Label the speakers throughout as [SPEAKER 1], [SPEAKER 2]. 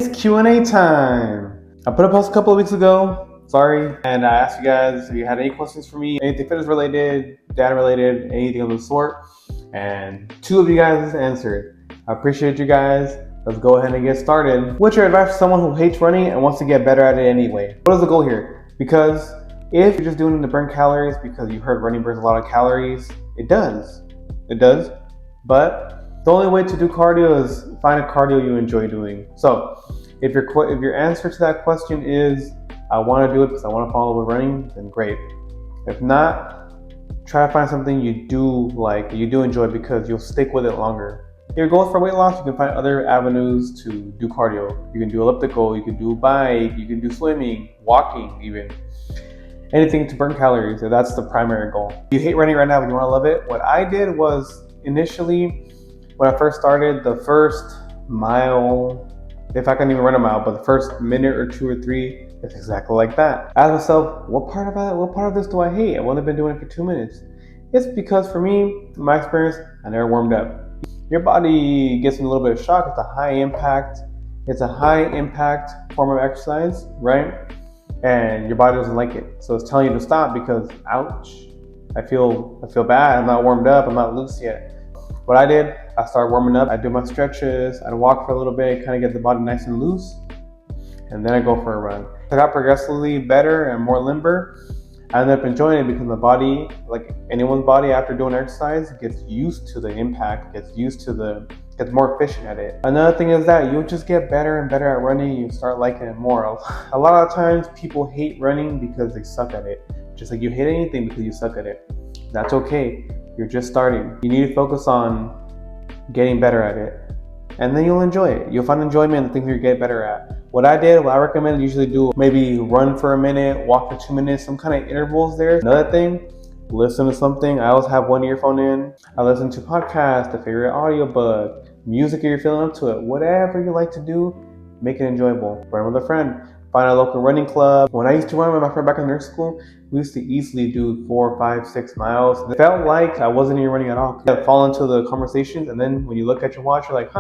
[SPEAKER 1] It's Q&A time. I put a post a couple of weeks ago, sorry, and I asked you guys if you had any questions for me, anything fitness related, data related, anything of the sort, and 2 of you guys answered. I appreciate you guys. Let's go ahead and get started. What's your advice for someone who hates running and wants to get better at it anyway? What is the goal here? Because if you're just doing it to burn calories because you heard running burns a lot of calories, it does, but the only way to do cardio is find a cardio you enjoy doing. So if your answer to that question is, I want to do it because I want to follow with running, then great. If not, try to find something you do like, you do enjoy, because you'll stick with it longer. If your goal is for weight loss, you can find other avenues to do cardio. You can do elliptical, you can do bike, you can do swimming, walking even. Anything to burn calories, if that's the primary goal. If you hate running right now but you want to love it, what I did was initially, when I first started, the first mile, if I can't even run a mile, but the first minute or 2 or 3, it's exactly like that. I asked myself, what part of this do I hate? I've only been doing it for 2 minutes. It's because for me, in my experience, I never warmed up. Your body gets in a little bit of shock. It's a high impact form of exercise, right? And your body doesn't like it. So it's telling you to stop because, ouch, I feel bad. I'm not warmed up. I'm not loose yet. What I did, I started warming up. I do my stretches. I'd walk for a little bit, kind of get the body nice and loose, and then I go for a run. I got progressively better and more limber. I ended up enjoying it because my body, like anyone's body after doing exercise, gets used to the impact, gets more efficient at it. Another thing is that you'll just get better and better at running. You start liking it more. A lot of times people hate running because they suck at it. Just like you hate anything because you suck at it. That's okay. You're just starting. You need to focus on getting better at it, and then you'll enjoy it. You'll find enjoyment in the things you get better at. What I recommend, usually do maybe run for a minute, walk for 2 minutes, some kind of intervals there. Another thing, listen to something. I always have one earphone in. I listen to podcasts, a favorite audiobook, music if you're feeling up to it. Whatever you like to do, make it enjoyable. Run with a friend. Find a local running club. When I used to run with my friend back in nurse school, we used to easily do 4, 5, 6 miles. It felt like I wasn't even running at all. I'd fall into the conversations, and then when you look at your watch, you're like,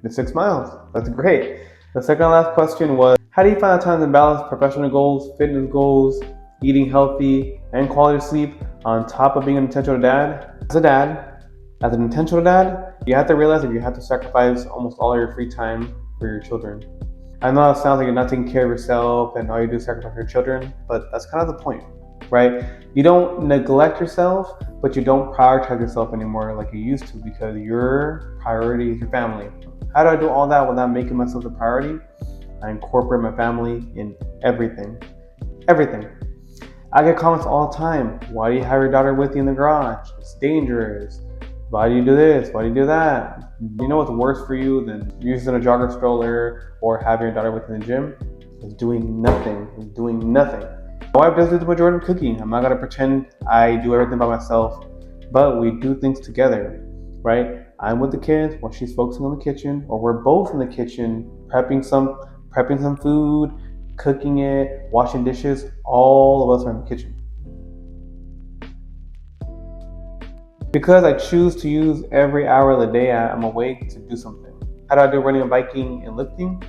[SPEAKER 1] it's 6 miles. That's great. The second last question was, how do you find the time to balance professional goals, fitness goals, eating healthy, and quality sleep on top of being an intentional dad? As an intentional dad, you have to realize that you have to sacrifice almost all of your free time for your children. I know it sounds like you're not taking care of yourself and all you do is sacrifice your children, but that's kind of the point, right? You don't neglect yourself, but you don't prioritize yourself anymore like you used to, because your priority is your family. How do I do all that without making myself the priority? I incorporate my family in everything. I get comments all the time. Why do you have your daughter with you in the garage? It's dangerous. Why do you do this? Why do you do that? You know what's worse for you than using a jogger stroller or having your daughter within the gym? It's doing nothing. My wife does do the majority of cooking. I'm not gonna pretend I do everything by myself, but we do things together, right? I'm with the kids while she's focusing on the kitchen, or we're both in the kitchen prepping some food, cooking it, washing dishes. All of us are in the kitchen. Because I choose to use every hour of the day I'm awake to do something. How do I do running and biking and lifting?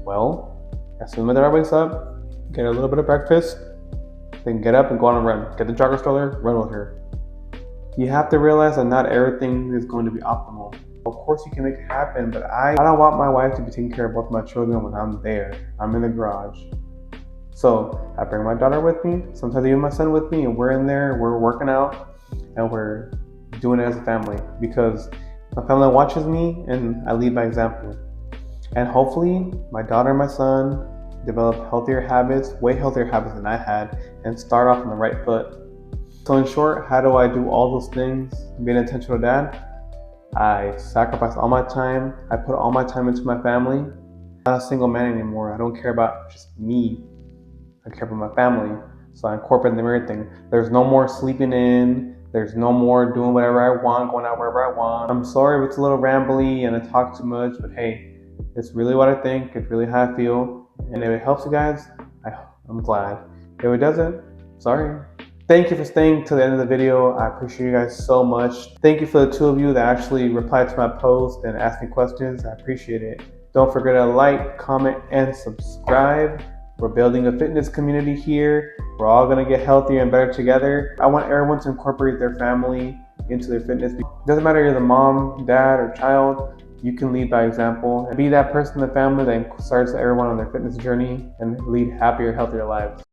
[SPEAKER 1] Well, as soon as my daughter wakes up, get a little bit of breakfast, then get up and go on a run. Get the jogger stroller, run with her. You have to realize that not everything is going to be optimal. Of course you can make it happen, but I don't want my wife to be taking care of both my children when I'm there. I'm in the garage. So I bring my daughter with me, sometimes even my son with me, and we're in there, we're working out, and we're doing it as a family, because my family watches me and I lead by example. And hopefully my daughter and my son develop healthier habits, way healthier habits than I had, and start off on the right foot. So in short, how do I do all those things, being an intentional dad? I sacrifice all my time. I put all my time into my family. I'm not a single man anymore. I don't care about just me. I care about my family. So I incorporate them in everything. There's no more sleeping in. There's no more doing whatever I want, going out wherever I want. I'm sorry if it's a little rambly and I talk too much, but hey, it's really what I think. It's really how I feel. And if it helps you guys, I'm glad. If it doesn't, sorry. Thank you for staying to the end of the video. I appreciate you guys so much. Thank you for the 2 of you that actually replied to my post and asked me questions. I appreciate it. Don't forget to like, comment, and subscribe. We're building a fitness community here. We're all gonna get healthier and better together. I want everyone to incorporate their family into their fitness. It doesn't matter if you're the mom, dad, or child, you can lead by example and be that person in the family that starts everyone on their fitness journey and lead happier, healthier lives.